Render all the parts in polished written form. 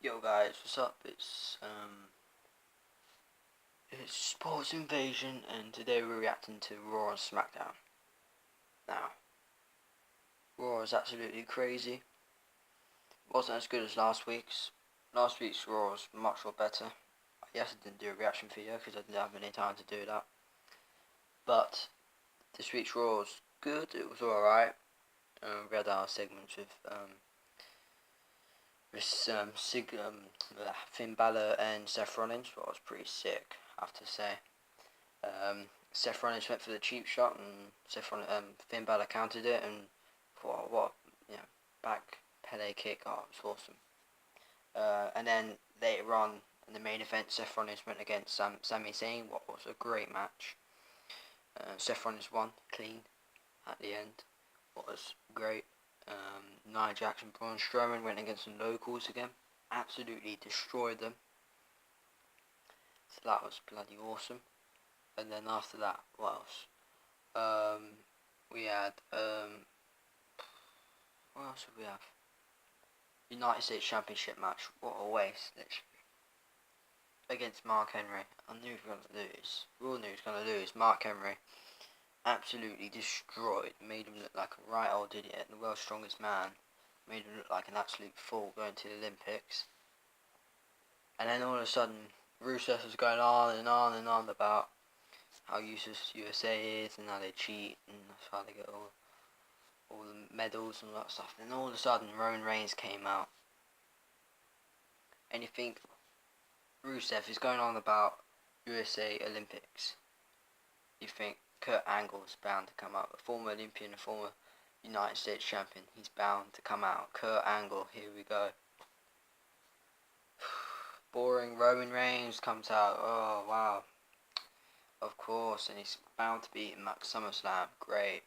Yo guys, what's up? It's Sports Invasion, and today we're reacting to Raw and Smackdown. Now, Raw is absolutely crazy. Wasn't as good as last week's. Last week's Raw was much more better. Yes, I didn't do a reaction video because I didn't have any time to do that. But this week's Raw was good. It was alright. We had our segments with Finn Balor and Seth Rollins, but it was pretty sick, I have to say. Seth Rollins went for the cheap shot, and Finn Balor countered it, and back Pele kick. Oh, it was awesome. And then later on in the main event, Seth Rollins went against Sami Zayn. What was a great match. Seth Rollins won clean at the end. What was great. Nia Jax and Braun Strowman went against some locals again. Absolutely destroyed them. So that was bloody awesome. And then after that, what else? We had what else did we have? United States Championship match. What a waste, literally. Against Mark Henry. I knew we were gonna lose. We all knew he was gonna lose. Mark Henry absolutely destroyed. Made him look like a right old idiot. The world's strongest man. Made him look like an absolute fool going to the Olympics. And then all of a sudden, Rusev was going on and on and on about how useless USA is and how they cheat and that's how they get all the medals and all that stuff. Then all of a sudden, Roman Reigns came out. And you think Rusev is going on about USA Olympics. You think Kurt Angle is bound to come out. A former Olympian, a former United States champion. He's bound to come out. Kurt Angle, here we go. Boring. Roman Reigns comes out. Oh, wow. Of course. And he's bound to beat him at SummerSlam. Great.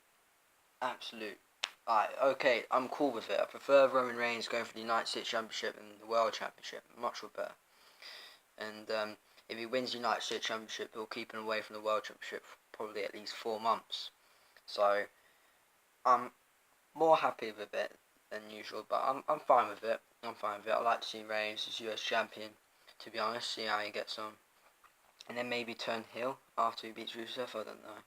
Absolute. Okay, I'm cool with it. I prefer Roman Reigns going for the United States Championship and the World Championship. Much better. And if he wins the United States Championship, he'll keep him away from the World Championship for probably at least 4 months. So, I'm more happy with it than usual, but I'm fine with it. I like to see Reigns as US champion, to be honest, see how he gets on. And then maybe turn heel after he beats Rusev, I don't know.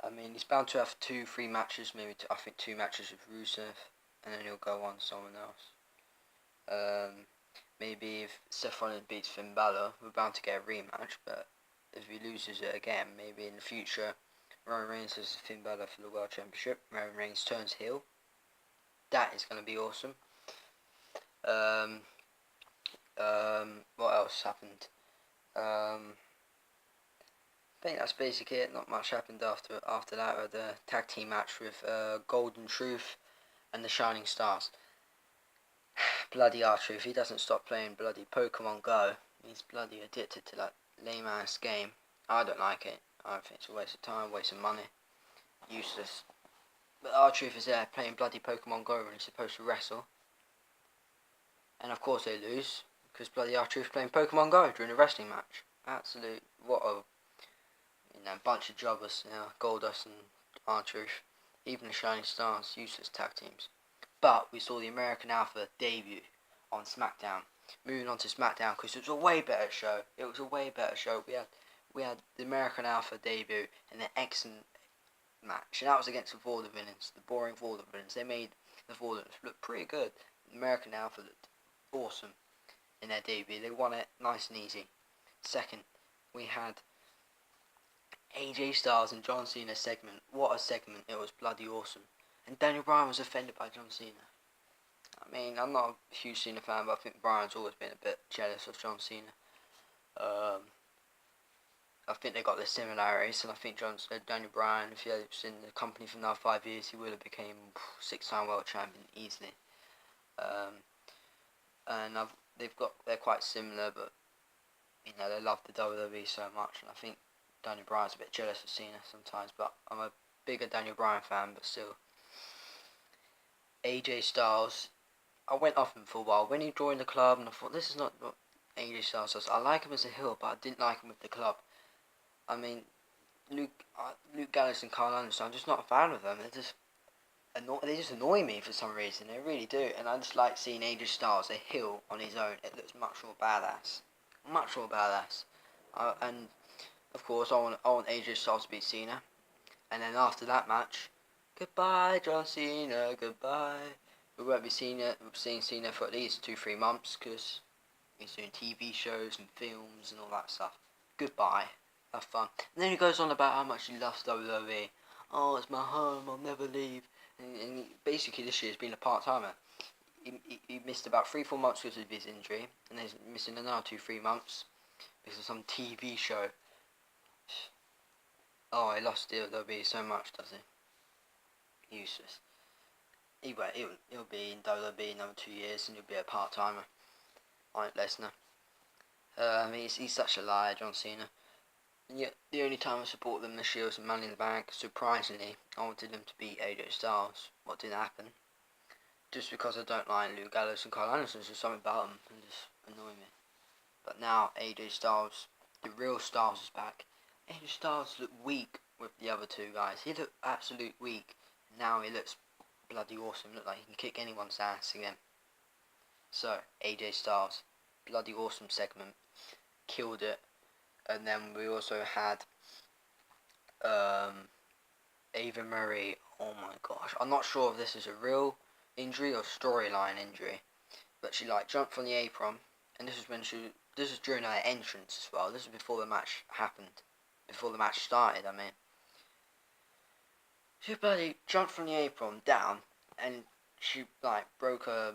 I mean, he's bound to have 2-3 matches, maybe I think 2 matches with Rusev, and then he'll go on to someone else. Maybe if Seth Rollins beats Finn Balor, we're bound to get a rematch, but if he loses it again, maybe in the future, Roman Reigns has Finn Balor for the World Championship, Roman Reigns turns heel. That is going to be awesome. What else happened? I think that's basically it. Not much happened after that. We had a tag team match with Golden Truth and the Shining Stars. Bloody R-Truth, he doesn't stop playing bloody Pokemon Go. He's bloody addicted to that lame ass game. I don't like it. I think it's a waste of time, waste of money. Useless. But R-Truth is there playing bloody Pokemon Go when he's supposed to wrestle. And of course they lose, because bloody R-Truth playing Pokemon Go during a wrestling match. Absolute, what a bunch of jobbers, Goldust and R-Truth. Even the Shining Stars, useless tag teams. But we saw the American Alpha debut on Smackdown. Moving on to Smackdown, because it was a way better show. We had the American Alpha debut in an excellent match, and that was against the Vaudevillains, the boring Vaudevillains. They made the Vaudevillains look pretty good. The American Alpha looked awesome in their debut. They won it nice and easy. Second, we had AJ Styles and John Cena segment. What a segment. It was bloody awesome. And Daniel Bryan was offended by John Cena. I mean, I'm not a huge Cena fan, but I think Bryan's always been a bit jealous of John Cena. I think they got their similarities, and I think Daniel Bryan, if he had been in the company for another 5 years, he would have became 6-time world champion easily. And they're quite similar, but they love the WWE so much, and I think Daniel Bryan's a bit jealous of Cena sometimes. But I'm a bigger Daniel Bryan fan, but still. AJ Styles, I went off him for a while when he joined the club, and I thought, this is not what AJ Styles does. I like him as a heel, but I didn't like him with the club. I mean, Luke Gallows and Carl Anderson, I'm just not a fan of them. they just annoy me for some reason. They really do, and I just like seeing AJ Styles a heel on his own. It looks much more badass, much more badass. And of course, I want AJ Styles to beat Cena, and then after that match, goodbye John Cena, goodbye. We won't be seeing Cena for at least 2-3 months because he's doing TV shows and films and all that stuff. Goodbye. Have fun. And then he goes on about how much he loves WWE. Oh, it's my home, I'll never leave. And basically this year has been a part-timer. He missed about 3-4 months because of his injury, and he's missing another 2-3 months because of some TV show. Oh, he lost WWE so much, does he? Useless. He'll be in WWE another 2 years and he'll be a part-timer. Like Lesnar. He's such a liar, John Cena. And yet, the only time I support them this year was in Money in the Bank. Surprisingly, I wanted them to beat AJ Styles. What didn't happen? Just because I don't like Luke Gallows and Carl Anderson, there's something about them that just annoy me. But now, AJ Styles, the real Styles is back. AJ Styles looked weak with the other two guys. He looked absolute weak. Now he looks bloody awesome. Look like he can kick anyone's ass again. So, AJ Styles, bloody awesome segment. Killed it. And then we also had Ava Marie. Oh my gosh, I'm not sure if this is a real injury or storyline injury, but she like jumped from the apron, and this is during her entrance as well. This is before the match happened, before the match started. I mean, she bloody jumped from the apron down, and she like broke her.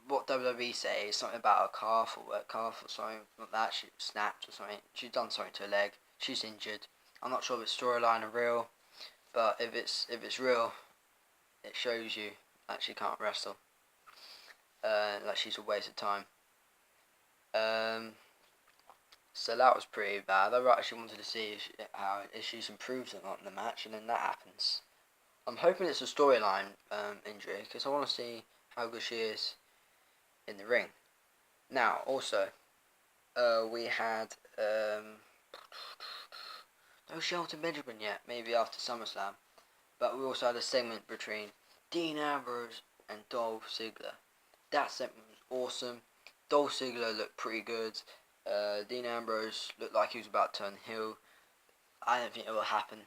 What WWE say is something about her calf or something like that. She snapped or something. She's done something to her leg. She's injured. I'm not sure if it's storyline or real, but if it's real, it shows you that she can't wrestle. Like she's a waste of time. So that was pretty bad. I actually wanted to see if she's improved or not in the match, and then that happens. I'm hoping it's a storyline injury because I want to see how good she is in the ring. Now, also, we had no Shelton Benjamin yet, maybe after SummerSlam, but we also had a segment between Dean Ambrose and Dolph Ziggler. That segment was awesome. Dolph Ziggler looked pretty good. Dean Ambrose looked like he was about to turn heel. I don't think it will happen.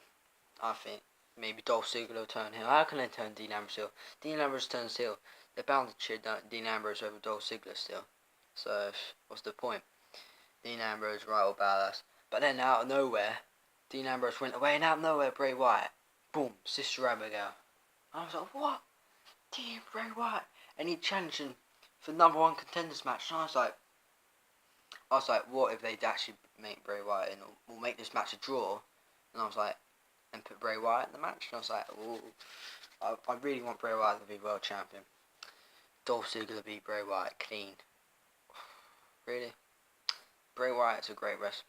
I think maybe Dolph Ziggler will turn heel. How can they turn Dean Ambrose heel? Dean Ambrose turns heel. They're bound to cheer Dean Ambrose over Dolph Ziggler still. So, what's the point? Dean Ambrose, right or badass. But then out of nowhere, Dean Ambrose went away, and out of nowhere, Bray Wyatt. Boom, Sister Abigail. I was like, what? Dean Bray Wyatt. And he challenged him for #1 contenders match. And I was like, what if they'd actually make Bray Wyatt in, or make this match a draw? And I was like, and put Bray Wyatt in the match? And I was like, ooh, I really want Bray Wyatt to be world champion. Dolph Ziggler beat Bray Wyatt clean. Really? Bray Wyatt's a great wrestler.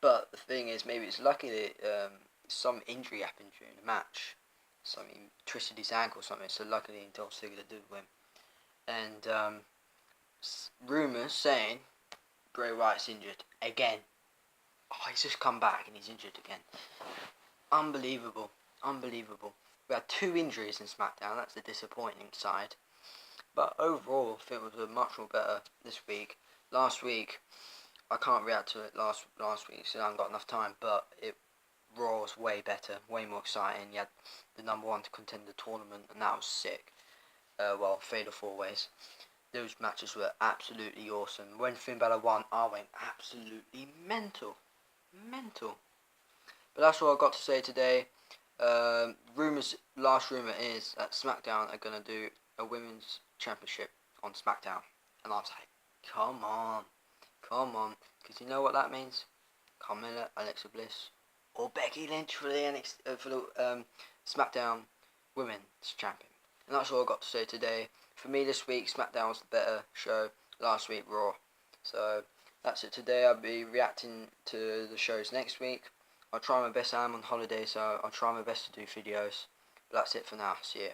But the thing is, maybe it's lucky that some injury happened during the match. Something twisted his ankle or something, so luckily Dolph Ziggler did win. And rumours saying Bray Wyatt's injured again. Oh, he's just come back and he's injured again. Unbelievable. We had 2 injuries in Smackdown, that's the disappointing side. But overall, I think it was much more better this week. Last week, I can't react to it last week, so I haven't got enough time, but Raw was way better, way more exciting. You had the #1 contender tournament, and that was sick. Fatal 4-ways. Those matches were absolutely awesome. When Finn Balor won, I went absolutely mental. But that's all I've got to say today. Last rumour is that SmackDown are going to do a women's championship on SmackDown. And I was like, come on. Because you know what that means? Carmella, Alexa Bliss, or Becky Lynch for the SmackDown Women's Champion. And that's all I've got to say today. For me this week, SmackDown was the better show. Last week, Raw. So that's it today. I'll be reacting to the shows next week. I'll try my best. I'm on holiday, so I'll try my best to do videos. But that's it for now. See ya.